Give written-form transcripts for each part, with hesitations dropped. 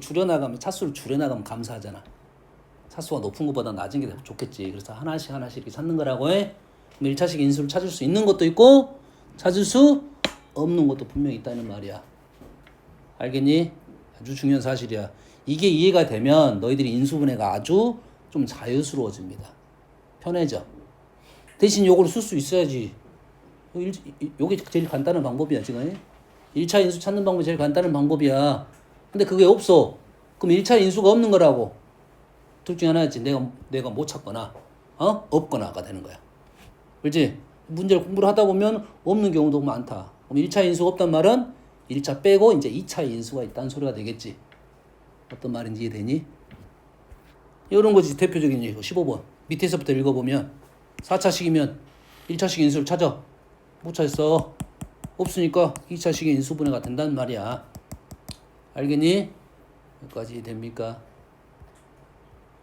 줄여나가면 차수를 줄여나가면 감사하잖아. 차수가 높은 것보다 낮은 게 좋겠지. 그래서 하나씩 이렇게 찾는 거라고 해. 그럼 1차식 인수를 찾을 수 있는 것도 있고 찾을 수 없는 것도 분명히 있다는 말이야. 알겠니? 아주 중요한 사실이야. 이게 이해가 되면 너희들이 인수분해가 아주 좀 자유스러워집니다. 편해져. 대신 요걸 쓸 수 있어야지. 요게 제일 간단한 방법이야 지금. 1차 인수 찾는 방법이 제일 간단한 방법이야. 근데 그게 없어. 그럼 1차 인수가 없는 거라고. 둘 중에 하나였지. 내가 못 찾거나 없거나가 되는 거야. 그렇지? 문제를 공부를 하다 보면 없는 경우도 많다. 그럼 1차 인수가 없단 말은 1차 빼고 이제 2차 인수가 있다는 소리가 되겠지. 어떤 말인지 이해되니? 이런 거지. 대표적인 이거 15번. 밑에서부터 읽어보면 4차식이면 1차식 인수를 찾아. 못 찾았어. 없으니까 2차식의 인수분해가 된다는 말이야. 알겠니? 여기까지 됩니까?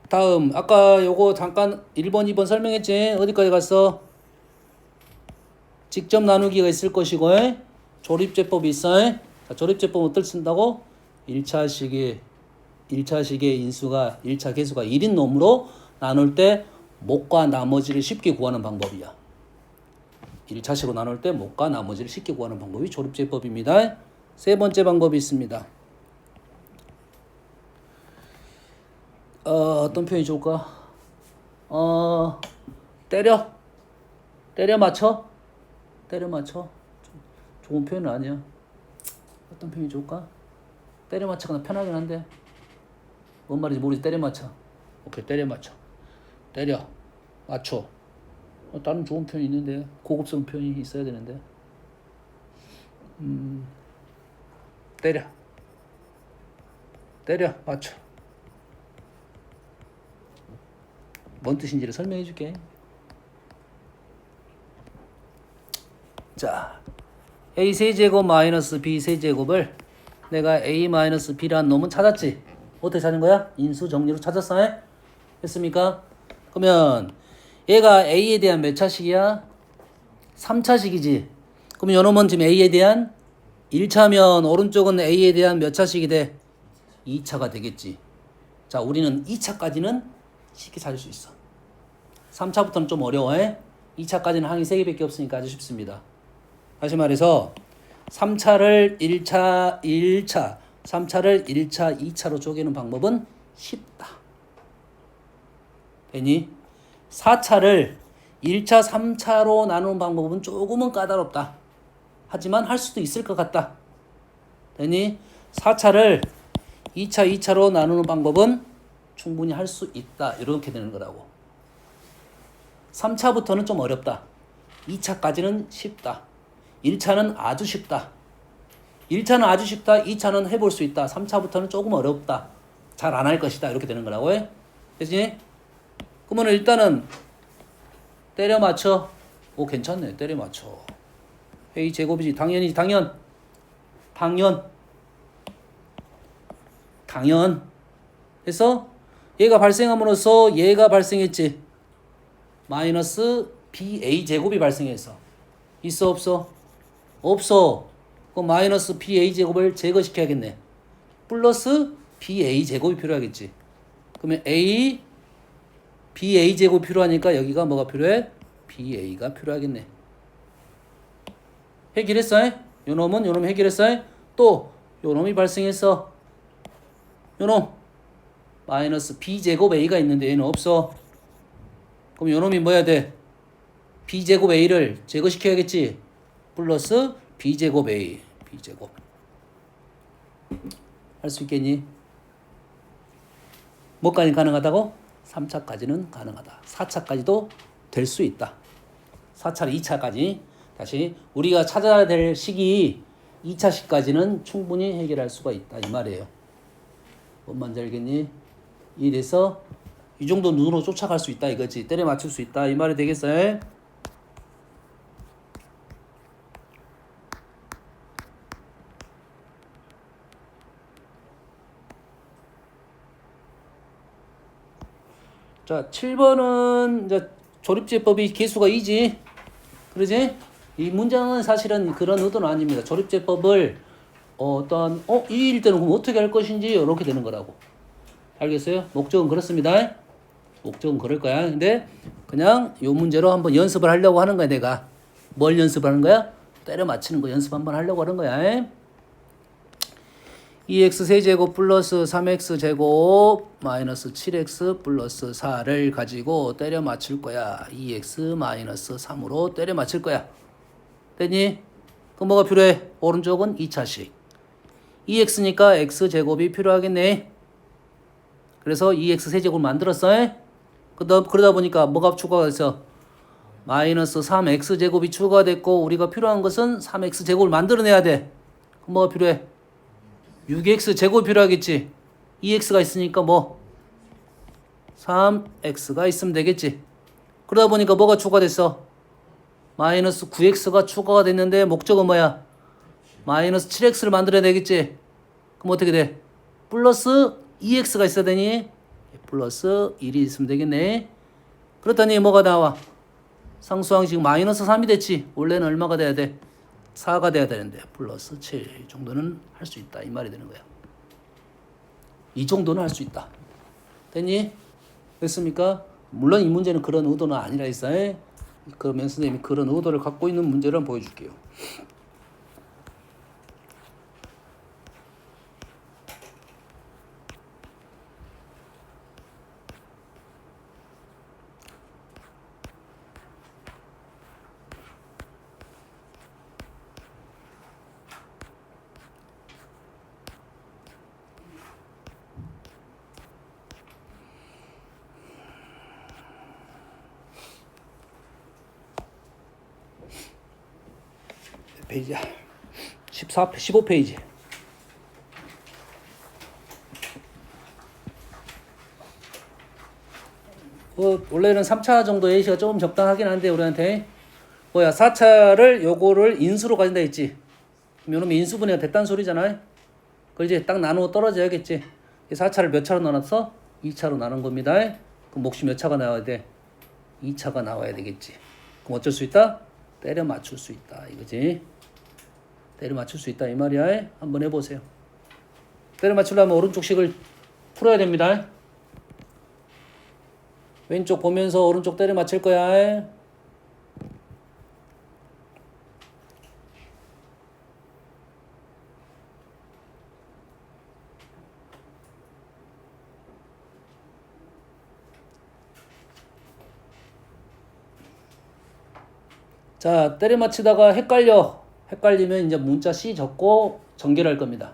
다음 아까 요거 잠깐 1번 2번 설명했지? 어디까지 갔어? 직접 나누기가 있을 것이고 조립제법이 있어. 자, 조립제법 어떨 쓴다고? 1차식의 인수가 1차 개수가 1인 놈으로 나눌 때 목과 나머지를 쉽게 구하는 방법이야. 1차식으로 나눌 때 목과 나머지를 쉽게 구하는 방법이 조립제법입니다. 세 번째 방법이 있습니다. 어떤 표현이 좋을까? 때려 맞춰. 좋은 표현은 아니야. 어떤 표현이 좋을까? 때려 맞춰가 편하긴 한데 뭔 말인지 모르지. 때려 맞춰. 오케이, 때려 맞춰. 때려 맞춰. 다른 좋은 표현이 있는데 고급스러운 표현이 있어야 되는데. 때려 맞춰. 뭔 뜻인지를 설명해 줄게. 자, a 세제곱 마이너스 b 세제곱을 내가 a 마이너스 b라는 놈은 찾았지. 어떻게 찾은 거야? 인수 정리로 찾았어. 했습니까? 그러면 얘가 a에 대한 몇 차식이야? 3차식이지. 그럼 요 놈은 지금 a에 대한 1차면 오른쪽은 a에 대한 몇 차식이 돼? 2차가 되겠지. 자, 우리는 2차까지는 쉽게 찾을 수 있어. 3차부터는 좀 어려워. 2차까지는 항이 3개밖에 없으니까 아주 쉽습니다. 다시 말해서 3차를 1차, 3차를 1차, 2차로 쪼개는 방법은 쉽다. 되니? 4차를 1차, 3차로 나누는 방법은 조금은 까다롭다. 하지만 할 수도 있을 것 같다. 되니? 4차를 2차, 2차로 나누는 방법은 충분히 할 수 있다. 이렇게 되는 거라고. 3차부터는 좀 어렵다. 2차까지는 쉽다. 1차는 아주 쉽다. 1차는 아주 쉽다. 2차는 해볼 수 있다. 3차부터는 조금 어렵다. 잘 안 할 것이다. 이렇게 되는 거라고 해. 됐지? 그러면 일단은 때려 맞춰. 오, 괜찮네. 때려 맞춰. a 제곱이지. 당연. 해서 얘가 발생함으로써 얘가 발생했지. 마이너스 ba 제곱이 발생했어. 있어 없어? 없어. 그럼 마이너스 ba 제곱을 제거시켜야겠네. 플러스 ba 제곱이 필요하겠지. 그러면 ba 제곱이 필요하니까 여기가 뭐가 필요해? ba가 필요하겠네. 해결했어? 요 놈 해결했어? 또 요 놈이 발생했어. 요 놈 마이너스 b제곱 a가 있는데 얘는 없어. 그럼 요 놈이 뭐야 돼? b제곱 a를 제거시켜야겠지. 플러스 b제곱 a. b제곱. 할 수 있겠니? 뭐까지 가능하다고? 3차까지는 가능하다. 4차까지도 될 수 있다. 4차, 2차까지. 다시 우리가 찾아야 될 시기 2차식까지는 충분히 해결할 수가 있다. 이 말이에요. 뭔 말인지 알겠니? 이래서 이 정도 눈으로 쫓아갈 수 있다 이거지. 때려 맞출 수 있다. 이 말이 되겠어요? 자, 7번은 이제 조립제법이 개수가 2지. 그러지? 이 문장은 사실은 그런 의도는 아닙니다. 조립제법을 어떤 2일 때는 그럼 어떻게 할 것인지 이렇게 되는 거라고. 알겠어요? 목적은 그렇습니다. 목적은 그럴 거야. 근데 그냥 요 문제로 한번 연습을 하려고 하는 거야, 내가. 뭘 연습하는 거야? 때려 맞히는 거 연습 한번 하려고 하는 거야. 2x 세제곱 플러스 3x 제곱 마이너스 7x 플러스 4를 가지고 때려 맞출 거야. 2x 마이너스 3으로 때려 맞출 거야. 됐니? 그럼 뭐가 필요해? 오른쪽은 2차식. 2x니까 x제곱이 필요하겠네. 그래서 2x 세제곱을 만들었어. 그러다 보니까 뭐가 추가가 됐어? 마이너스 3x제곱이 추가됐고 우리가 필요한 것은 3x제곱을 만들어내야 돼. 그럼 뭐가 필요해? 6x제곱이 필요하겠지. 2x가 있으니까 뭐 3x가 있으면 되겠지. 그러다 보니까 뭐가 추가됐어? 마이너스 9x가 추가가 됐는데 목적은 뭐야? 마이너스 7x를 만들어야 되겠지. 그럼 어떻게 돼? 플러스 2x가 있어야 되니? 플러스 1이 있으면 되겠네. 그렇다니 뭐가 나와? 상수항식 마이너스 3이 됐지. 원래는 얼마가 돼야 돼? 4가 돼야 되는데 플러스 7 정도는 할 수 있다 이 말이 되는 거야. 이 정도는 할 수 있다. 됐니? 됐습니까? 물론 이 문제는 그런 의도는 아니라 있어요. 그러면 선생님이 그런 의도를 갖고 있는 문제를 한번 보여줄게요. 페이지야. 15페이지. 원래는 3차 정도 예시가 조금 적당하긴 한데 우리한테 4차를 요거를 인수로 가진다 했지. 그러면 인수분해가 됐단 소리잖아요. 그걸 이제 딱 나누어 떨어져야겠지. 4차를 몇 차로 나눴어? 2차로 나눈 겁니다. 그럼 몫이 몇 차가 나와야 돼? 2차가 나와야 되겠지. 그럼 어쩔 수 있다? 때려 맞출 수 있다 이거지. 때려 맞출 수 있다 이 말이야. 한번 해보세요. 때려 맞추려면 오른쪽 식을 풀어야 됩니다. 왼쪽 보면서 오른쪽 때려 맞출 거야. 자, 때려 맞히다가 헷갈리면 이제 문자 C 적고 전개를 할 겁니다.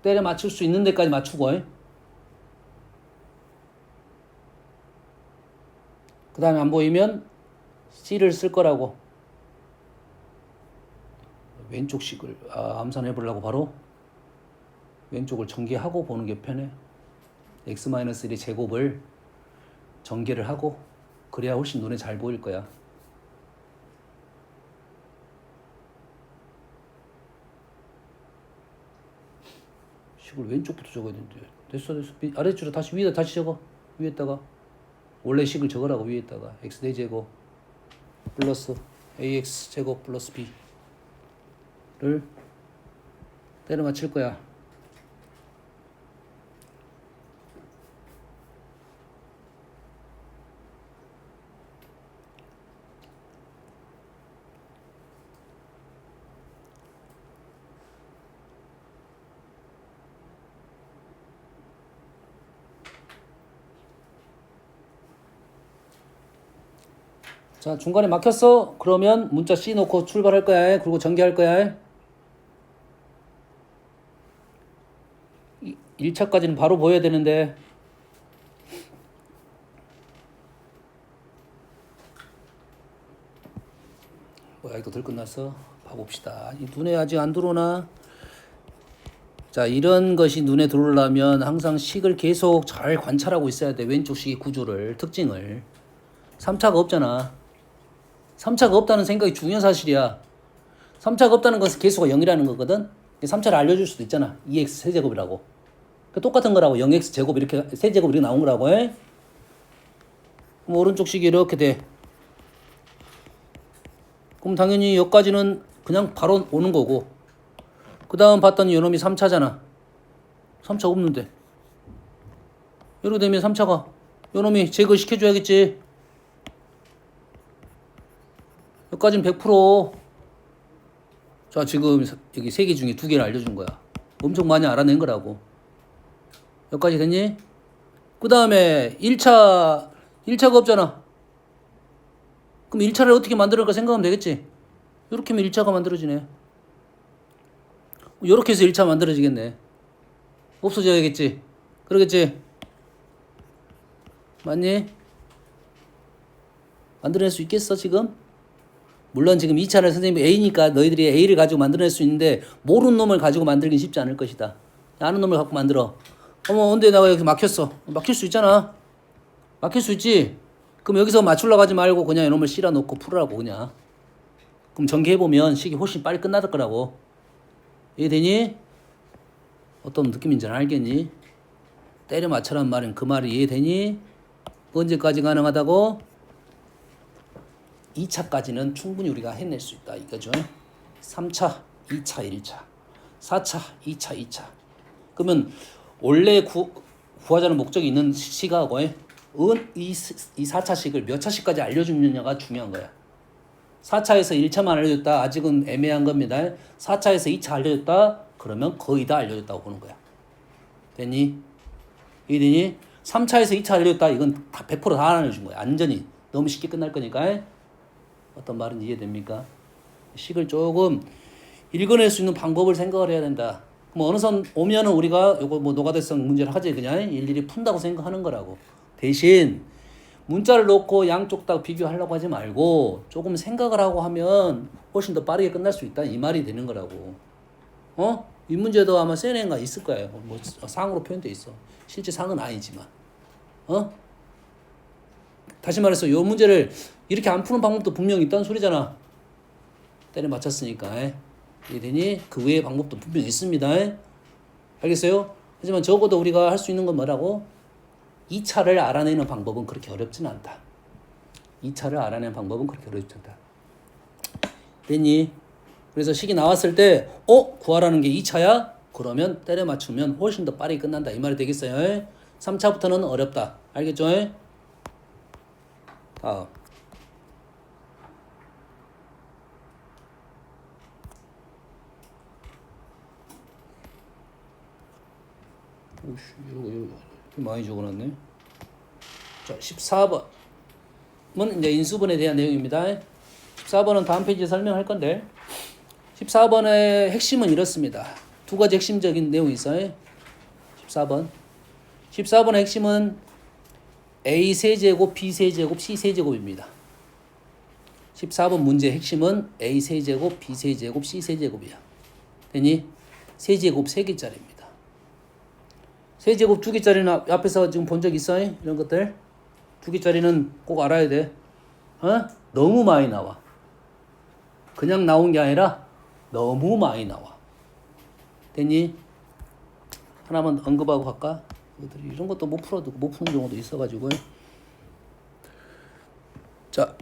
때려 맞출 수 있는 데까지 맞추고 그 다음에 안 보이면 C를 쓸 거라고. 왼쪽 식을 암산해 보려고 바로 왼쪽을 전개하고 보는 게 편해. x-1의 제곱을 전개를 하고 그래야 훨씬 눈에 잘 보일 거야. 식을 왼쪽부터 적어야 되는데. 됐어. 아래쪽으로 다시 위에다 다시 적어. 위에다가 원래 식을 적으라고. 위에다가 x4제곱 플러스 ax제곱 플러스 b를 때려 맞힐 거야. 자, 중간에 막혔어? 그러면 문자 C 놓고 출발할 거야. 그리고 전개할 거야. 1차까지는 바로 보여야 되는데 아직도 덜 끝났어. 봐봅시다. 눈에 아직 안 들어오나? 자, 이런 것이 눈에 들어오려면 항상 식을 계속 잘 관찰하고 있어야 돼. 왼쪽 식의 구조를, 특징을. 3차가 없잖아. 3차가 없다는 생각이 중요한 사실이야. 3차가 없다는 것은 개수가 0이라는 거거든. 3차를 알려줄 수도 있잖아. 2x 세제곱이라고. 똑같은 거라고. 0x 제곱 이렇게 세제곱 이렇게 나온 거라고. 그럼 오른쪽 식이 이렇게 돼. 그럼 당연히 여기까지는 그냥 바로 오는 거고. 그 다음 봤더니 요놈이 3차잖아. 3차 없는데. 이렇게 되면 3차가 요놈이 제거시켜줘야겠지. 여기까지는 100%. 자, 지금 여기 3개 중에 2개를 알려준 거야. 엄청 많이 알아낸 거라고. 여기까지 됐니? 그 다음에 1차가 없잖아. 그럼 1차를 어떻게 만들어갈까 생각하면 되겠지. 이렇게 하면 1차가 만들어지네. 이렇게 해서 1차 만들어지겠네. 없어져야겠지. 그러겠지. 맞니? 만들어낼 수 있겠어 지금? 물론 지금 2차를 선생님이 A니까 너희들이 A를 가지고 만들어낼 수 있는데 모르는 놈을 가지고 만들긴 쉽지 않을 것이다. 아는 놈을 갖고 만들어. 어머 근데 내가 여기 막혔어. 막힐 수 있잖아. 막힐 수 있지. 그럼 여기서 맞추려고 하지 말고 그냥 이놈을 실어 놓고 풀으라고 그냥. 그럼 전개해보면 식이 훨씬 빨리 끝날 거라고. 이해되니? 어떤 느낌인지는 알겠니? 때려 맞춰란 말은 그 말이 이해되니? 언제까지 가능하다고? 2차까지는 충분히 우리가 해낼 수 있다 이거죠. 3차, 2차, 1차, 4차, 2차, 2차. 그러면 원래 구하자는 목적이 있는 식하고 이 4차식을 몇 차식까지 알려주느냐가 중요한 거야. 4차에서 1차만 알려줬다. 아직은 애매한 겁니다. 4차에서 2차 알려줬다. 그러면 거의 다 알려줬다고 보는 거야. 됐니? 이해되니? 3차에서 2차 알려줬다. 이건 다 100%다 알려준 거야. 완전히. 너무 쉽게 끝날 거니까. 어떤 말인지 이해됩니까? 식을 조금 읽어낼 수 있는 방법을 생각을 해야 된다. 뭐 어느 선 오면은 우리가 요거 뭐 노가다성 문제를 하지 그냥 일일이 푼다고 생각하는 거라고. 대신 문자를 놓고 양쪽 다 비교하려고 하지 말고 조금 생각을 하고 하면 훨씬 더 빠르게 끝날 수 있다 이 말이 되는 거라고. 이 문제도 아마 CNN가 있을 거예요. 뭐 상으로 표현돼 있어. 실제 상은 아니지만. 다시 말해서 이 문제를 이렇게 안 푸는 방법도 분명히 있다는 소리잖아. 때려 맞췄으니까. 이해되니? 그 외의 방법도 분명히 있습니다. 알겠어요? 하지만 적어도 우리가 할 수 있는 건 뭐라고? 2차를 알아내는 방법은 그렇게 어렵진 않다. 2차를 알아내는 방법은 그렇게 어렵지 않다. 됐니? 그래서 식이 나왔을 때 구하라는 게 2차야? 그러면 때려 맞추면 훨씬 더 빠르게 끝난다. 이 말이 되겠어요? 3차부터는 어렵다. 알겠죠? 다음. 이거 많이 적어놨네. 자, 14번은 이제 인수분에 대한 내용입니다. 14번은 다음 페이지에 설명할 건데 14번의 핵심은 이렇습니다. 두 가지 핵심적인 내용이 있어요. 14번의 핵심은 A 세제곱, B 세제곱, C 세제곱입니다. 14번 문제의 핵심은 A 세제곱, B 세제곱, C 세제곱이야. 되니? 세제곱 3개짜리입니다. 세제곱 2개짜리는 앞에서 지금 본 적 있어요? 이런 것들 2개짜리는 꼭 알아야 돼. 너무 많이 나와. 그냥 나온 게 아니라 너무 많이 나와. 됐니? 하나만 언급하고 갈까? 이런 것도 못 풀어도 못 푸는 경우도 있어가지고. 자,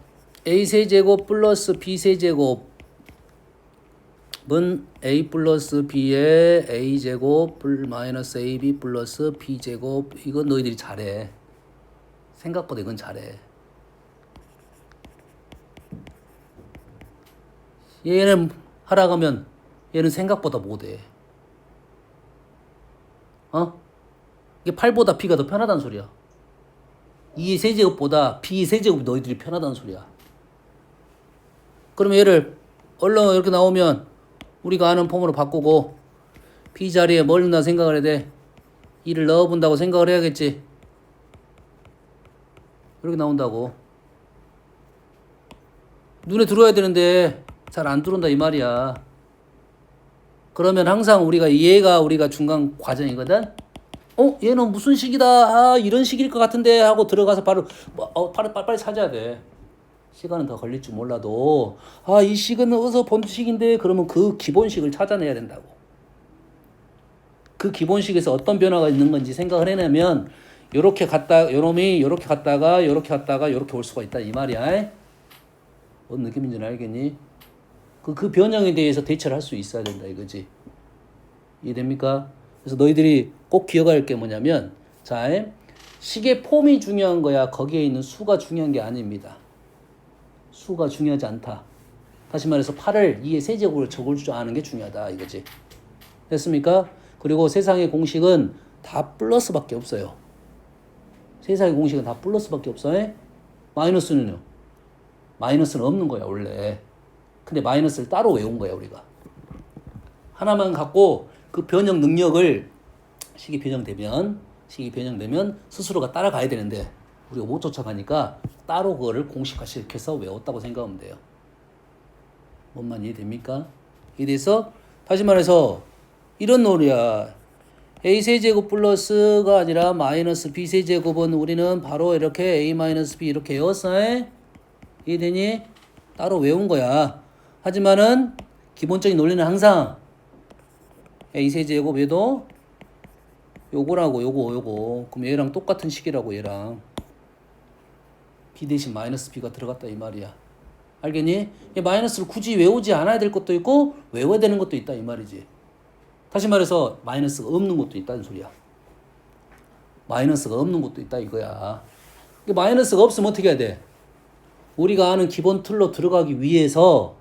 A 세제곱 플러스 B 세제곱 은 A 플러스 B의 A제곱 마이너스 AB 플러스 B제곱. 이건 너희들이 잘해. 생각보다 이건 잘해. 얘는 하라고 하면 얘는 생각보다 못해. 이게 8보다 B가 더 편하다는 소리야. 2의 세제곱보다 B 세제곱이 너희들이 편하다는 소리야. 그러면 얘를 얼른 이렇게 나오면 우리가 아는 폼으로 바꾸고 B 자리에 뭘 넣나 생각을 해야 돼. 2를 넣어본다고 생각을 해야겠지. 이렇게 나온다고. 눈에 들어와야 되는데 잘 안 들어온다 이 말이야. 그러면 항상 얘가 우리가 중간 과정이거든. 얘는 무슨 식이다. 이런 식일 것 같은데 하고 들어가서 바로 빨리 찾아야 돼. 시간은 더 걸릴지 몰라도 이 식은 어디서 본 식인데 그러면 그 기본식을 찾아내야 된다고. 그 기본식에서 어떤 변화가 있는 건지 생각을 해내면 요렇게 갔다 요놈이 요렇게 갔다가 요렇게 올 수가 있다 이 말이야. 뭔 느낌인지는 알겠니? 그 변형에 대해서 대처를 할 수 있어야 된다 이거지. 이해됩니까? 그래서 너희들이 꼭 기억할 게 뭐냐면, 자, 식의 폼이 중요한 거야. 거기에 있는 수가 중요한 게 아닙니다. 수가 중요하지 않다. 다시 말해서 8을 2의 세제곱으로 적을 줄 아는 게 중요하다 이거지. 됐습니까? 그리고 세상의 공식은 다 플러스밖에 없어요. 세상의 공식은 다 플러스밖에 없어요. 마이너스는요? 마이너스는 없는 거야 원래. 근데 마이너스를 따로 외운 거야 우리가. 하나만 갖고 그 변형 능력을 식이 변형되면 스스로가 따라가야 되는데 우리가 못 쫓아가니까 따로 그거를 공식화시켜서 외웠다고 생각하면 돼요. 뭔 말 이해됩니까? 이래서 다시 말해서 이런 논리야. a세제곱 플러스가 아니라 마이너스 b세제곱은 우리는 바로 이렇게 a 마이너스 b 이렇게 외웠어. 이해되니? 따로 외운 거야. 하지만은 기본적인 논리는 항상 a세제곱에도 요거라고 요거 그럼 얘랑 똑같은 식이라고 얘랑 b 대신 마이너스 b가 들어갔다 이 말이야. 알겠니? 이 마이너스를 굳이 외우지 않아야 될 것도 있고 외워야 되는 것도 있다 이 말이지. 다시 말해서 마이너스가 없는 것도 있다는 소리야. 마이너스가 없는 것도 있다 이거야. 마이너스가 없으면 어떻게 해야 돼? 우리가 아는 기본 틀로 들어가기 위해서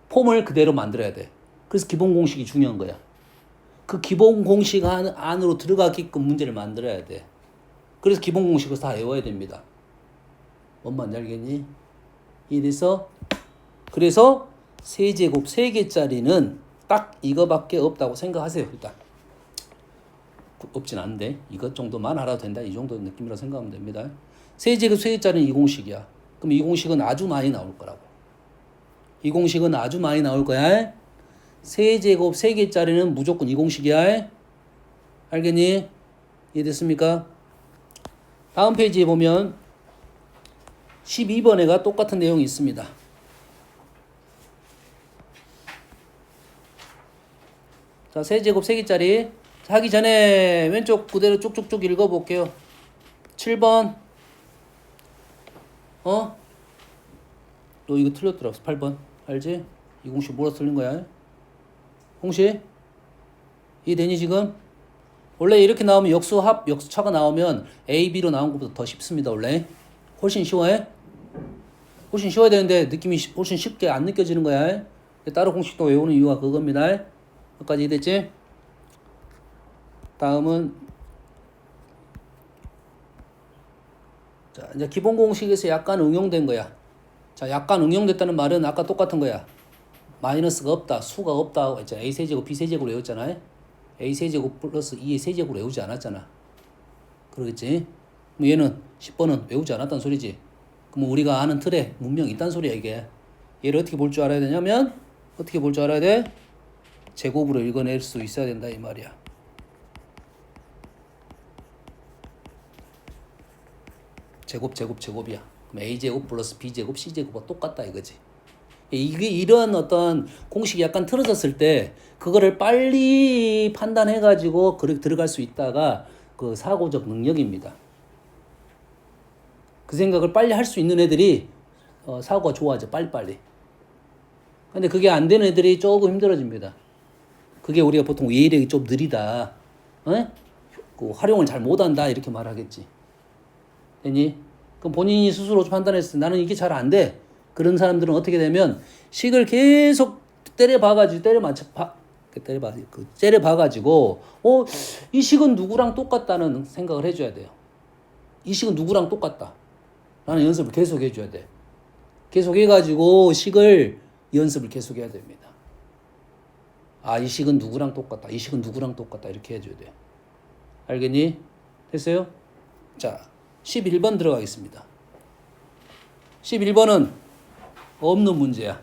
폼을 그대로 만들어야 돼. 그래서 기본 공식이 중요한 거야. 그 기본 공식 안으로 들어가게끔 문제를 만들어야 돼. 그래서 기본 공식을 다 외워야 됩니다. 뭔 말인지 알겠니? 이래서 그래서 세제곱 3개짜리는 딱 이거밖에 없다고 생각하세요. 일단 없진 않은데 이것 정도만 알아도 된다. 이 정도 느낌이라고 생각하면 됩니다. 세제곱 3개짜리는 이 공식이야. 그럼 이 공식은 아주 많이 나올 거라고. 이 공식은 아주 많이 나올 거야. 세제곱 3개짜리는 무조건 이 공식이야. 알겠니? 이해됐습니까? 다음 페이지에 보면 12번에가 똑같은 내용이 있습니다. 자, 세제곱 3개짜리 하기 전에 왼쪽 그대로 쭉쭉쭉 읽어볼게요. 7번 너 이거 틀렸더라. 8번 알지? 이 공식 뭐라 틀린 거야? 공식 이해되니 지금? 원래 이렇게 나오면 역수합 역수차가 나오면 A, B로 나온 것보다 더 쉽습니다. 원래 훨씬 쉬워해? 훨씬 쉬워야 되는데 느낌이 훨씬 쉽게 안 느껴지는 거야. 따로 공식도 외우는 이유가 그겁니다. 여기까지 이해됐지? 다음은 자 이제 기본 공식에서 약간 응용된 거야. 자 약간 응용됐다는 말은 아까 똑같은 거야. 마이너스가 없다, 수가 없다 했잖아. a 세제곱 b 세제곱으로 외웠잖아. a 세제곱 플러스 2의 세제곱으로 외우지 않았잖아. 그러겠지? 그럼 얘는 10번은 외우지 않았다는 소리지. 그럼 우리가 아는 틀에 문명이 있다는 소리야 이게. 얘를 어떻게 볼 줄 알아야 되냐면 어떻게 볼 줄 알아야 돼? 제곱으로 읽어낼 수 있어야 된다 이 말이야. 제곱이야. 그럼 a제곱 플러스 b제곱 c제곱과 똑같다 이거지. 이게 이런 어떤 공식이 약간 틀어졌을 때 그거를 빨리 판단해가지고 그렇게 들어갈 수 있다가 그 사고적 능력입니다. 그 생각을 빨리 할 수 있는 애들이 사고가 좋아져 빨리빨리. 근데 그게 안 되는 애들이 조금 힘들어집니다. 그게 우리가 보통 이해력이 좀 느리다, 그 활용을 잘 못한다 이렇게 말하겠지. 되니? 그럼 본인이 스스로 판단했을 때 나는 이게 잘 안 돼. 그런 사람들은 어떻게 되면 식을 계속 때려봐가지고 이 식은 누구랑 똑같다는 생각을 해줘야 돼요. 이 식은 누구랑 똑같다 라는 연습을 계속 해줘야 돼. 계속 해가지고 식을 연습을 계속 해야 됩니다. 이 식은 누구랑 똑같다, 이 식은 누구랑 똑같다 이렇게 해줘야 돼요. 알겠니? 됐어요? 자 11번 들어가겠습니다. 11번은 없는 문제야.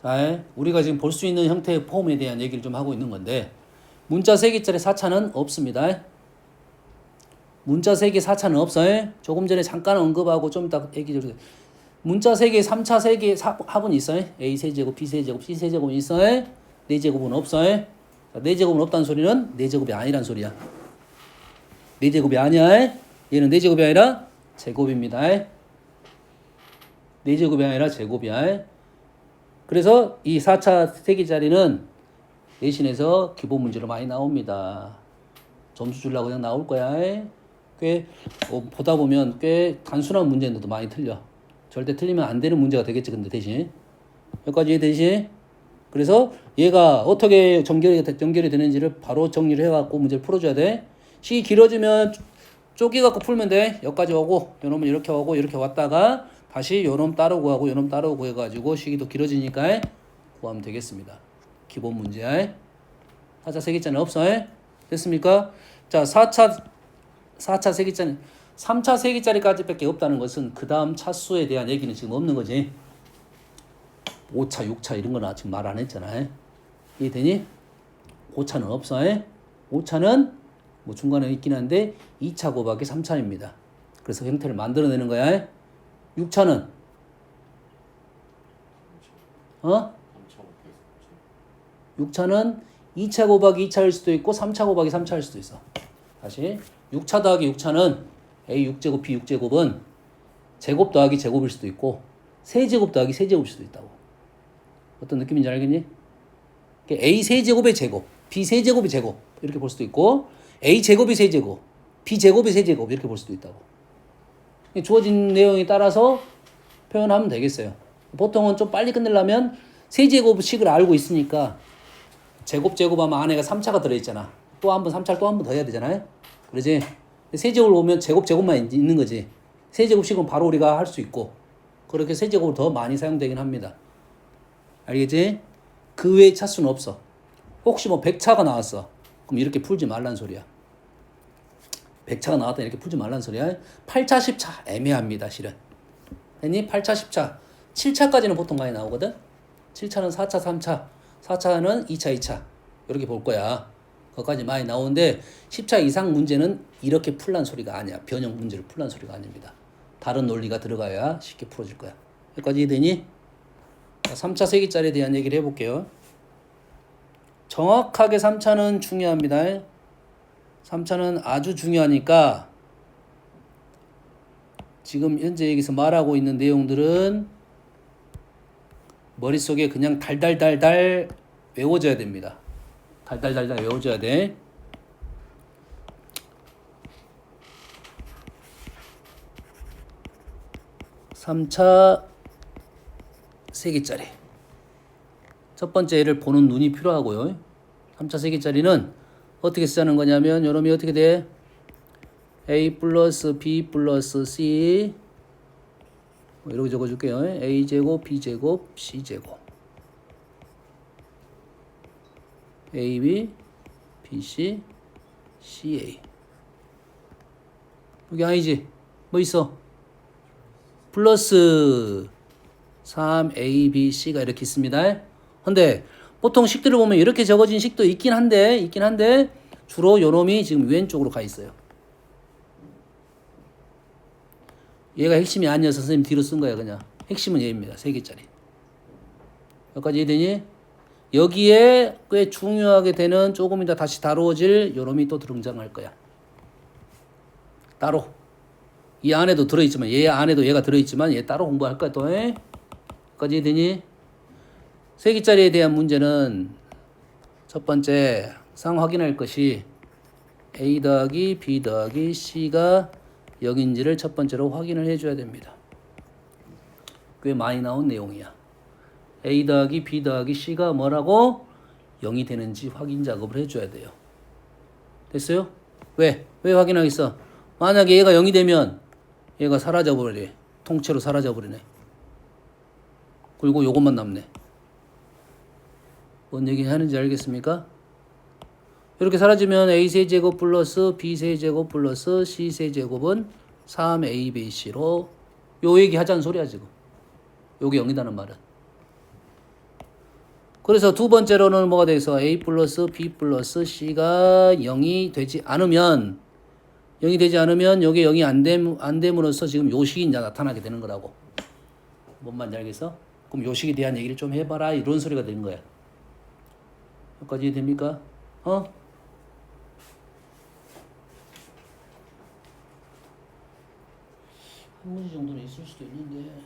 자, 우리가 지금 볼 수 있는 형태의 폼에 대한 얘기를 좀 하고 있는 건데 문자 3개짜리 4차는 없습니다. 문자 3개 4차는 없어요. 조금 전에 잠깐 언급하고 좀 이따 얘기 좀 문자 3개 3차 3개 합은 있어요. A 세제곱 B 세제곱 C 세제곱은 있어요. 4제곱은 없어요. 4제곱은 없다는 소리는 4제곱이 아니란 소리야. 4제곱이 아니야. 얘는 4제곱이 아니라 제곱입니다. 4제곱이 아니라 제곱이야. 그래서 이 4차 세기짜리는 내신에서 기본 문제로 많이 나옵니다. 점수 주려고 그냥 나올 거야. 꽤 보다 보면 꽤 단순한 문제인데도 많이 틀려. 절대 틀리면 안 되는 문제가 되겠지. 근데 대신 여기까지 이해되지? 그래서 얘가 어떻게 연결이 되는지를 바로 정리를 해갖고 문제를 풀어줘야 돼. 식이 길어지면 쪼개갖고 풀면 돼. 여기까지 오고 요놈은 이렇게 오고 이렇게 왔다가 다시 요놈 따로 구하고 요놈 따로 구해가지고 식이 더 길어지니까 구하면 되겠습니다. 기본 문제. 4차 세기짜리 없어. 됐습니까? 자, 4차 세기짜리 3차 세기짜리까지 밖에 없다는 것은 그 다음 차수에 대한 얘기는 지금 없는 거지. 5차, 6차 이런 거는 지금 말 안 했잖아. 이해되니? 5차는 없어. 5차는 뭐 중간에 있긴 한데 2차 곱하기 3차입니다. 그래서 형태를 만들어내는 거야. 6차는 6차는 2차 곱하기 2차일 수도 있고 3차 곱하기 3차일 수도 있어. 다시 6차 더하기 6차는 A6제곱 B6제곱은 제곱 더하기 제곱일 수도 있고 세제곱 더하기 세제곱일 수도 있다고. 어떤 느낌인지 알겠니? A 세제곱의 제곱, B 세제곱의 제곱 이렇게 볼 수도 있고 A 제곱이 세제곱, B 제곱이 세제곱 이렇게 볼 수도 있다고. 주어진 내용에 따라서 표현하면 되겠어요. 보통은 좀 빨리 끝내려면 세제곱식을 알고 있으니까 제곱하면 안에가 3차가 들어있잖아. 또 한 번 3차를 또 한 번 더 해야 되잖아요. 그러지? 세제곱을 오면 제곱만 있는 거지. 세제곱식은 바로 우리가 할 수 있고 그렇게 세제곱을 더 많이 사용되긴 합니다. 알겠지? 그 외의 차수는 없어. 혹시 뭐 100차가 나왔어. 그럼 이렇게 풀지 말란 소리야. 100차가 나왔다 이렇게 풀지 말란 소리야. 8차, 10차 애매합니다. 실은. 됐니? 8차, 10차. 7차까지는 보통 많이 나오거든. 7차는 4차, 3차. 4차는 2차, 2차. 이렇게 볼 거야. 거기까지 많이 나오는데 10차 이상 문제는 이렇게 풀란 소리가 아니야. 변형 문제를 풀란 소리가 아닙니다. 다른 논리가 들어가야 쉽게 풀어질 거야. 여기까지 이해되니? 3차 세기짜리에 대한 얘기를 해볼게요. 정확하게 3차는 중요합니다. 3차는 아주 중요하니까 지금 현재 여기서 말하고 있는 내용들은 머릿속에 그냥 달달달달 외워져야 됩니다. 달달달달 외워져야 돼. (3차) 세기짜리 첫 번째 예를 보는 눈이 필요하고요. 3차 세기짜리는 어떻게 쓰자는 거냐면 요놈이 어떻게 돼? A 플러스 B 플러스 C 이렇게 적어줄게요. A제곱 B제곱 C제곱 AB BC CA 여기 아니지? 뭐 있어? 플러스 3ABC가 이렇게 있습니다. 근데 보통 식들을 보면 이렇게 적어진 식도 있긴 한데 주로 요놈이 지금 왼쪽으로 가 있어요. 얘가 핵심이 아니어서 선생님 뒤로 쓴 거야. 그냥 핵심은 얘입니다. 3개짜리. 여기까지 이해되니? 여기에 꽤 중요하게 되는 조금 이따 다시 다루어질 요놈이 또 등장할 거야. 따로 이 안에도 들어있지만 얘 안에도 얘가 들어있지만 얘 따로 공부할 거야. 또 여기까지 이해되니? 3개짜리에 대한 문제는 첫 번째 항상 확인할 것이 A 더하기 B 더하기 C가 0인지를 첫 번째로 확인을 해줘야 됩니다. 꽤 많이 나온 내용이야. A 더하기 B 더하기 C가 뭐라고 0이 되는지 확인 작업을 해줘야 돼요. 됐어요? 왜 확인하겠어? 만약에 얘가 0이 되면 얘가 사라져버리네. 통째로 사라져버리네. 그리고 요것만 남네. 뭔 얘기 하는지 알겠습니까? 이렇게 사라지면 A세제곱 플러스 B세제곱 플러스 C세제곱은 3ABC로 요 얘기 하자는 소리야 지금. 요게 0이라는 말은. 그래서 두 번째로는 뭐가 돼서 A 플러스 B 플러스 C가 0이 되지 않으면 요게 0이 안 됨으로써 지금 요식이 이제 나타나게 되는 거라고. 뭔 말인지 알겠어? 그럼 요식에 대한 얘기를 좀 해봐라 이런 소리가 되는 거야. 여기까지 이해됩니까? 한 문제 정도는 있을 수도 있는데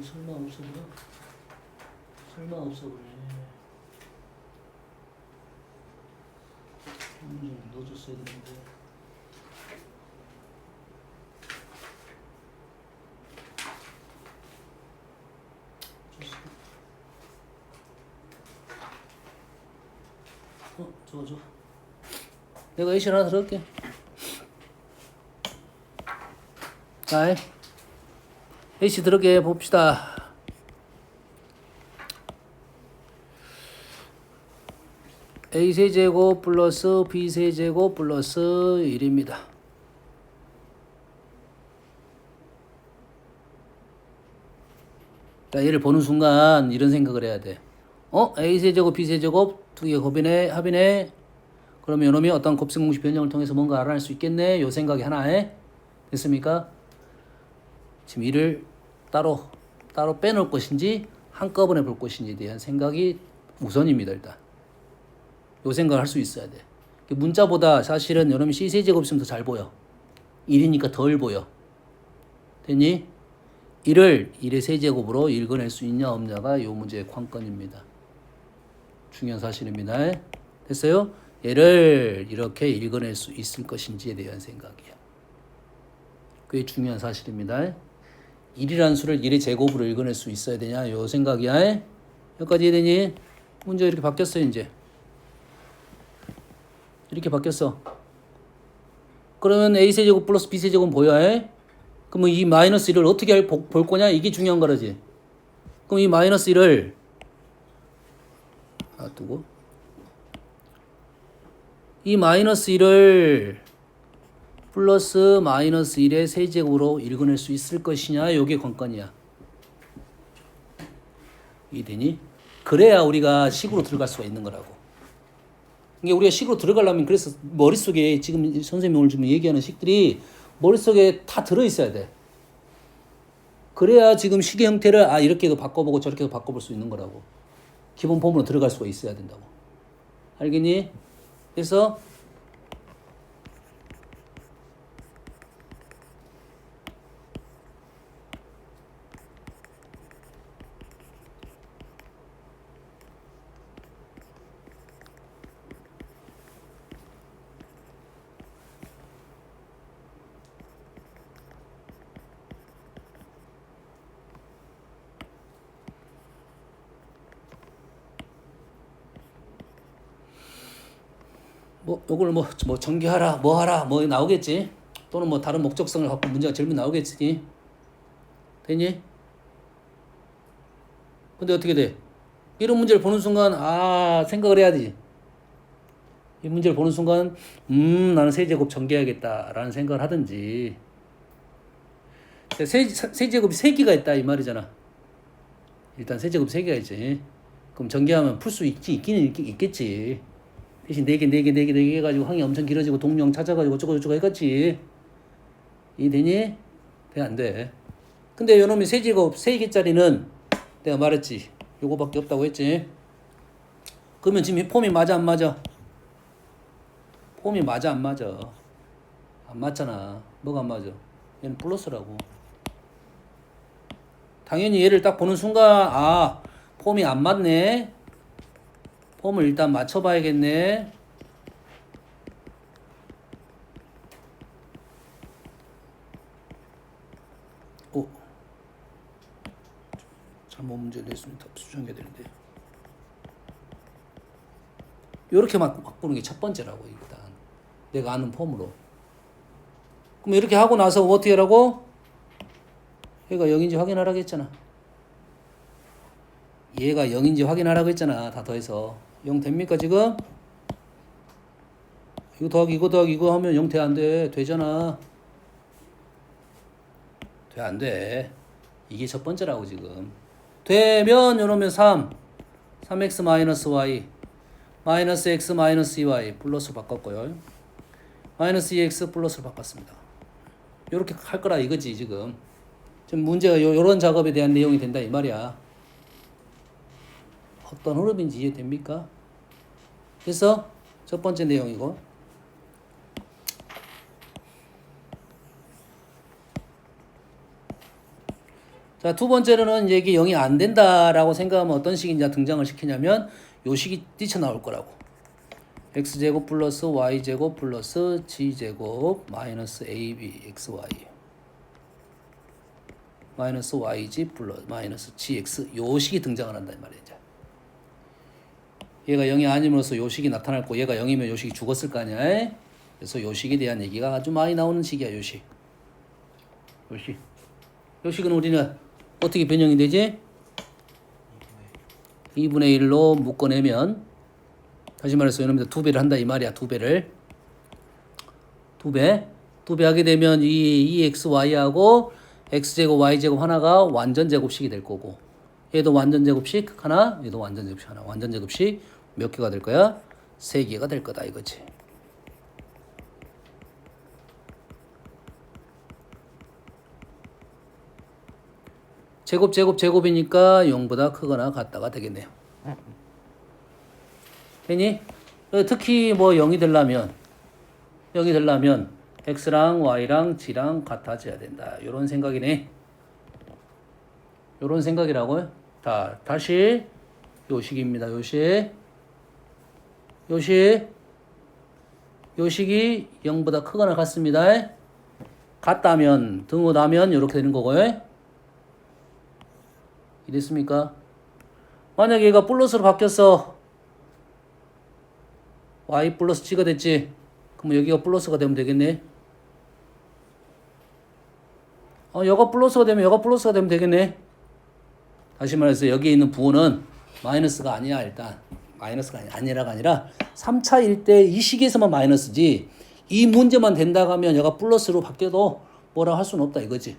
설마 없어 그래? 설마 없어 그래? 좀 넣어줬어야 되는데. 좋아. 내가 A실 하나 들어갈게. 자, A씨 들어게 봅시다. A세제곱 플러스 B세제곱 플러스 1입니다. 자, 얘를 보는 순간 이런 생각을 해야 돼. A세제곱 B세제곱 두 개 합이네. 그러면 이놈이 어떤 곱셈 공식 변형을 통해서 뭔가 알아낼 수 있겠네. 요 생각이 하나에 됐습니까? 지금 이를 따로 빼놓을 것인지 한꺼번에 볼 것인지에 대한 생각이 우선입니다. 일단 요 생각을 할 수 있어야 돼. 문자보다 사실은 이놈이 C세제곱 있으면 더 잘 보여. 1이니까 덜 보여. 됐니? 1의 세제곱으로 읽어낼 수 있냐 없냐가 요 문제의 관건입니다. 중요한 사실입니다. 됐어요? 얘를 이렇게 읽어낼 수 있을 것인지에 대한 생각이야. 그게 중요한 사실입니다. 1이라는 수를 1의 제곱으로 읽어낼 수 있어야 되냐 요 생각이야. 여기까지 이해되니? 문제가 이렇게 바뀌었어요. 이제 이렇게 바뀌었어. 그러면 A세제곱 플러스 B세제곱은 뭐야? 그러면 이 마이너스 1을 어떻게 볼 거냐? 이게 중요한 거라지. 그럼 이 마이너스 1을 놔두고 이 마이너스 1을 플러스 마이너스 1의 세제곱으로 읽어낼 수 있을 것이냐? 이게 관건이야. 이해되니? 그래야 우리가 식으로 들어갈 수가 있는 거라고. 이게 우리가 식으로 들어가려면 그래서 머릿속에 지금 선생님이 오늘 지금 얘기하는 식들이 머릿속에 다 들어있어야 돼. 그래야 지금 식의 형태를 이렇게도 바꿔보고 저렇게도 바꿔볼 수 있는 거라고. 기본 폼으로 들어갈 수가 있어야 된다고. 알겠니? 그래서 요걸 전개하라, 뭐 하라, 나오겠지. 또는 다른 목적성을 갖고 문제가 질문 나오겠지. 되니? 근데 어떻게 돼? 이런 문제를 보는 순간, 생각을 해야지. 이 문제를 보는 순간, 나는 세제곱 전개해야겠다라는 생각을 하든지. 세제곱이 3개가 있다, 이 말이잖아. 일단 세제곱 3개가 있지. 그럼 전개하면 풀 수 있기는 있겠지. 대신 4개 해가지고 항이 엄청 길어지고 동령 찾아가지고 어쩌고 해갔지. 이해되니? 돼, 안 돼. 근데 요놈이 세제곱 3개짜리는 내가 말했지. 요거밖에 없다고 했지. 그러면 지금 이 폼이 맞아, 안 맞아? 폼이 맞아, 안 맞아? 안 맞잖아. 뭐가 안 맞아? 얘는 플러스라고. 당연히 얘를 딱 보는 순간, 폼이 안 맞네. 폼을 일단 맞춰봐야겠네. 잘못 문제를 냈으면 다 수정해야 되는데. 이렇게 바꾸는 게 첫 번째라고, 일단. 내가 아는 폼으로. 그럼 이렇게 하고 나서 어떻게 하라고? 얘가 0인지 확인하라고 했잖아. 얘가 0인지 확인하라고 했잖아. 다 더해서. 0 됩니까 지금? 이거 더하기 이거 하면 0 돼, 안 돼? 되잖아. 돼, 안 돼? 이게 첫 번째라고 지금. 되면 이러면 3x 마이너스 y 마이너스 x 마이너스 2y 플러스 바꿨고요. 마이너스 2x 플러스로 바꿨습니다. 이렇게 할 거라 이거지 지금. 지금 문제가 요런 작업에 대한 내용이 된다 이 말이야. 어떤 흐름인지 이해됩니까? 그래서 첫 번째 내용이고, 자 자, 두 번째로는 이제 이게 0이 안 된다라고 생각하면 어떤 식이 이제 등장을 시키냐면 요 식이 뛰쳐나올 거라고. x제곱 플러스 y제곱 플러스 g제곱 마이너스 ab xy 마이너스 yg 플러스 마이너스 gx 요 식이 등장을 한다 이 말이야. 이제. 얘가 0이 아님으로써 요 식이 나타날 거 얘가 0이면 요 식이 죽었을 거 아니야. 그래서 요 식에 대한 얘기가 아주 많이 나오는 식이야. 요 식. 요 식. 요 식은 우리는 어떻게 변형이 되지? 2분의 1로 묶어내면 다시 말해서 여러분들 2배를 한다 이 말이야. 2배를 2배 하게 되면 이 xy하고 x제곱 y제곱 하나가 완전 제곱식이 될 거고 얘도 완전 제곱식 하나 얘도 완전 제곱식 하나 완전 제곱식 몇 개가 될 거야? 3개가 될 거다 이거지. 제곱이니까 0보다 크거나 같다가 되겠네요. 되니? 특히 뭐 0이 되려면 x랑 y랑 g랑 같아져야 된다. 요런 생각이네. 요런 생각이라고요. 자, 다시 요식입니다. 요식이 0보다 크거나 같습니다. 같다면 등호나면 이렇게 되는 거고요. 이랬습니까? 만약에 얘가 플러스로 바뀌었어. y 플러스 g가 됐지. 그럼 여기가 플러스가 되면 되겠네. 여가 플러스가 되면 되겠네. 다시 말해서 여기에 있는 부호는 마이너스가 아니야. 일단 마이너스가 아니라가 아니라 3차일 때 이 식에서만 마이너스지 이 문제만 된다고 하면 얘가 플러스로 바뀌어도 뭐라 할 수는 없다 이거지.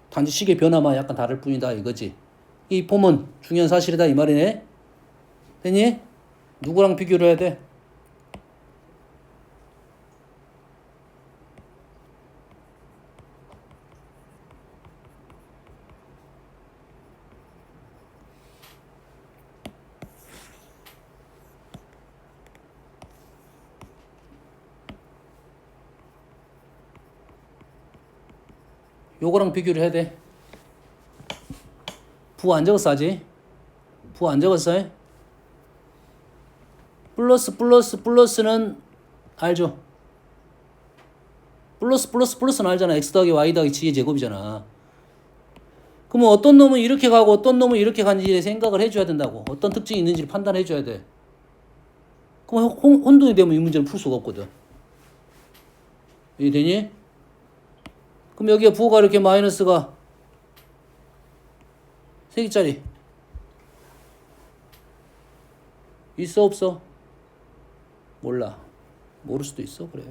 단지 식의 변화만 약간 다를 뿐이다 이거지. 이 폼은 중요한 사실이다 이 말이네. 됐니? 누구랑 비교를 해야 돼? 요거랑 비교를 해야 돼. 부호 안 적었어 아직? 부호 안 적었어? 플러스는 알죠? 플러스는 알잖아. x 더하기 y 더하기 g의 제곱이잖아. 그러면 어떤 놈은 이렇게 가고 어떤 놈은 이렇게 가는지 생각을 해줘야 된다고. 어떤 특징이 있는지를 판단해줘야 돼. 그럼 혼돈이 되면 이 문제는 풀 수가 없거든. 이해되니? 그럼 여기에 부호가 이렇게 마이너스가 3개짜리 있어 없어? 몰라. 모를 수도 있어. 그래.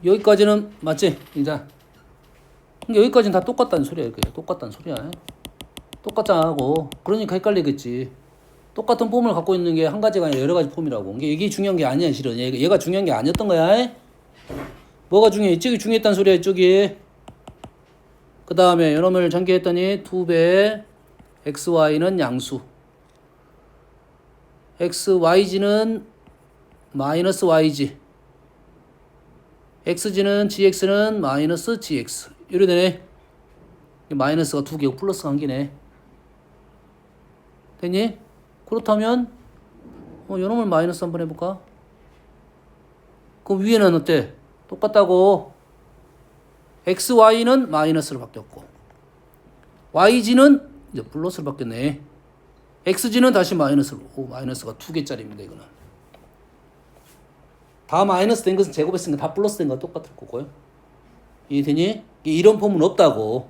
여기까지는 맞지? 일단 여기까지는 다 똑같다는 소리야. 똑같다는 소리야. 똑같잖아 하고 그러니까 헷갈리겠지. 똑같은 폼을 갖고 있는 게 한 가지가 아니라 여러 가지 폼이라고. 이게 중요한 게 아니야 실은. 얘가 중요한 게 아니었던 거야. 뭐가 중요해? 이쪽이 중요했단 소리야 이쪽이. 그 다음에 요놈을 전개했더니 2배 xy는 양수 xyg는 마이너스 yg xg는 gx는 마이너스 gx 이래 되네. 마이너스가 2개고 플러스가 1개네. 됐니? 그렇다면 요놈을 마이너스 한번 해볼까? 그럼 위에는 어때? 똑같다고. xy는 마이너스로 바뀌었고 yg는 이제 플러스로 바뀌었네. xg는 다시 마이너스로. 마이너스가 2개짜리입니다 이거는. 다 마이너스 된 것은 제곱했으니까 다 플러스 된 건 똑같을 거고요. 이해되니? 이런 폼은 없다고.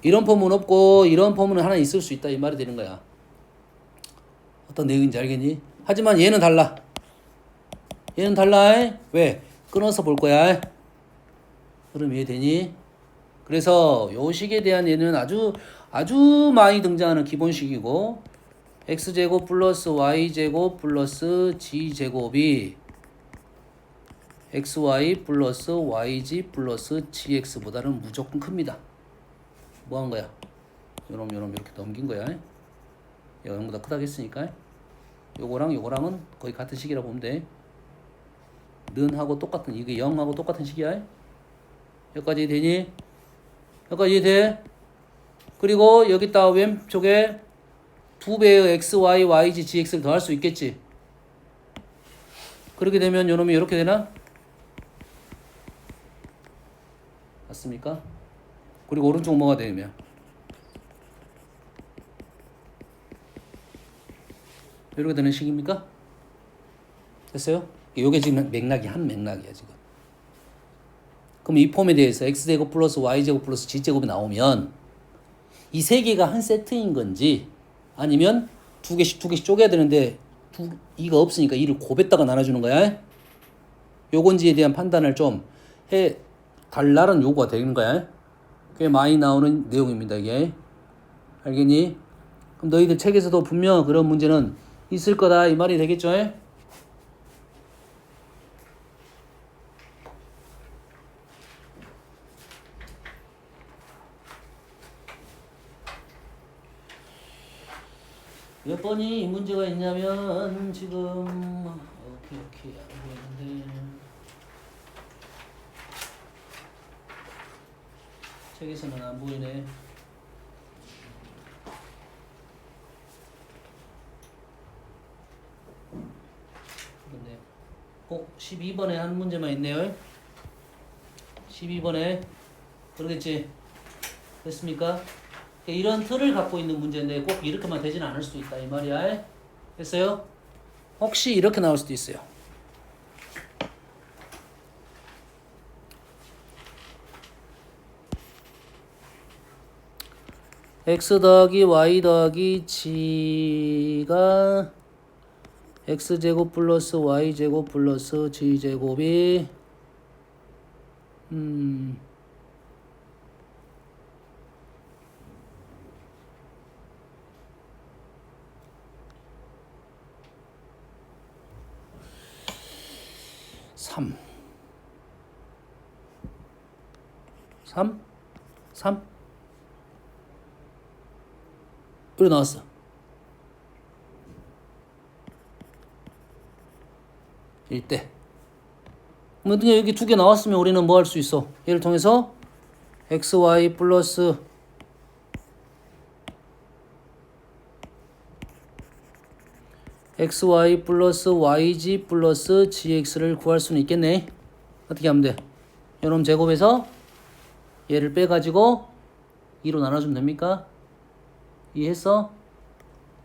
이런 폼은 없고 이런 폼은 하나 있을 수 있다 이 말이 되는 거야. 어떤 내용인지 알겠니? 하지만 얘는 달라. 얘는 달라. 왜? 끊어서 볼 거야. 그럼 이해되니? 그래서 요 식에 대한 얘는 아주 많이 등장하는 기본식이고 x제곱 플러스 y제곱 플러스 g제곱이 xy 플러스 yg 플러스 gx보다는 무조건 큽니다. 뭐 한 거야? 요놈 이렇게 넘긴 거야. 얘가 0보다 크다겠으니까 요거랑 요거랑은 거의 같은 식이라고 보면 돼. 는하고 똑같은, 이게 0하고 똑같은 식이야. 여기까지 되니? 여기까지 돼? 그리고 여기다 왼쪽에 2배의 x, y, yg, gx를 더할 수 있겠지. 그렇게 되면 요놈이 이렇게 되나? 맞습니까? 그리고 오른쪽 뭐가 되면 이렇게 되는 식입니까? 됐어요? 요게 지금 맥락이 한 맥락이야 지금. 그럼 이 폼에 대해서 x제곱 플러스 y제곱 플러스 g제곱이 나오면 이 세 개가 한 세트인 건지 아니면 두 개씩 쪼개야 되는데 이가 없으니까 이를 곱했다가 나눠주는 거야. 요건지에 대한 판단을 좀 해 달라는 요구가 되는 거야. 꽤 많이 나오는 내용입니다 이게. 알겠니? 그럼 너희들 책에서도 분명 그런 문제는 있을 거다 이 말이 되겠죠? 몇 번이 이 문제가 있냐면 지금 오케이 안 보이는데 책에서는 안 보이네. 그런데 12번에 한 문제만 있네요. 12번에 그러겠지. 됐습니까? 이런 틀을 갖고 있는 문제인데 꼭 이렇게만 되지는 않을 수도 있다 이 말이야. 됐어요? 혹시 이렇게 나올 수도 있어요. x 더하기 y 더하기 g가 x제곱 플러스 y제곱 플러스 g제곱이 3 이렇게 나왔어. 이때 만약에 여기 두 개 나왔으면 우리는 뭐 할 수 있어? 얘를 통해서 xy 플러스 xy 플러스 yg 플러스 gx를 구할 수는 있겠네. 어떻게 하면 돼? 요놈 제곱에서 얘를 빼가지고 2로 나눠주면 됩니까? 이해했어?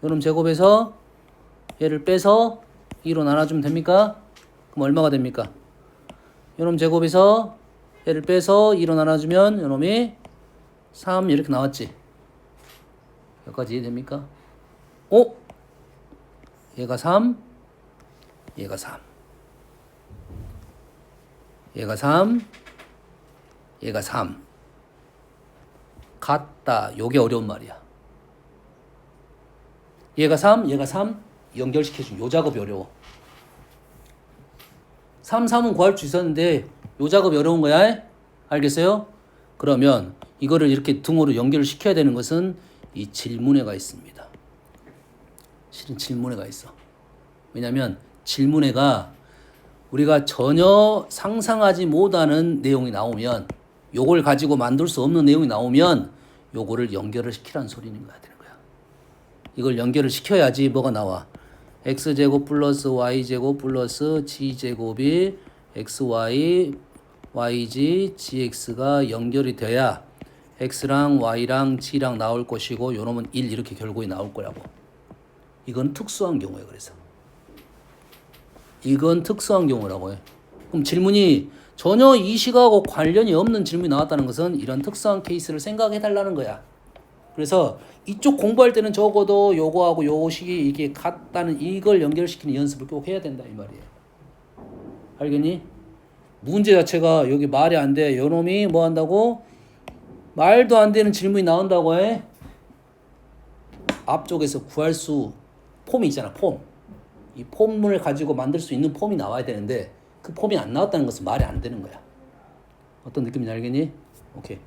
요놈 제곱에서 얘를 빼서 2로 나눠주면 됩니까? 그럼 얼마가 됩니까? 요놈 제곱에서 얘를 빼서 2로 나눠주면 요놈이 3 이렇게 나왔지. 여기까지 이해됩니까? 얘가 3, 얘가 3, 얘가 3, 얘가 3 같다. 요게 어려운 말이야. 얘가 3, 얘가 3 연결시켜주면 요 작업이 어려워. 3, 3은 구할 수 있었는데 요 작업이 어려운 거야. 알겠어요? 그러면 이거를 이렇게 등호로 연결을 시켜야 되는 것은 이 질문에가 있습니다. 실은 질문에가 있어. 왜냐면 질문에가 우리가 전혀 상상하지 못하는 내용이 나오면 요걸 가지고 만들 수 없는 내용이 나오면 요거를 연결을 시키라는 소리는 거야 되는 거야. 이걸 연결을 시켜야지 뭐가 나와. x제곱 플러스 y제곱 플러스 g제곱이 xy yg gx가 연결이 돼야 x랑 y랑 g랑 나올 것이고 요놈은 1 이렇게 결국에 나올 거라고. 이건 특수한 경우에 그래서. 이건 특수한 경우라고 해. 그럼 질문이 전혀 이 시각하고 관련이 없는 질문이 나왔다는 것은 이런 특수한 케이스를 생각해 달라는 거야. 그래서 이쪽 공부할 때는 적어도 요거하고 요식이 이게 같다는 이걸 연결시키는 연습을 꼭 해야 된다 이 말이에요. 알겠니? 문제 자체가 여기 말이 안 돼. 요놈이 뭐 한다고? 말도 안 되는 질문이 나온다고 해. 앞쪽에서 구할 수 폼이 있잖아. 폼. 이 폼을 가지고 만들 수 있는 폼이 나와야 되는데 그 폼이 안 나왔다는 것은 말이 안 되는 거야. 어떤 느낌인지 알겠니? 오케이.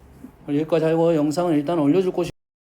여기까지 하고 영상을 일단 올려줄 것이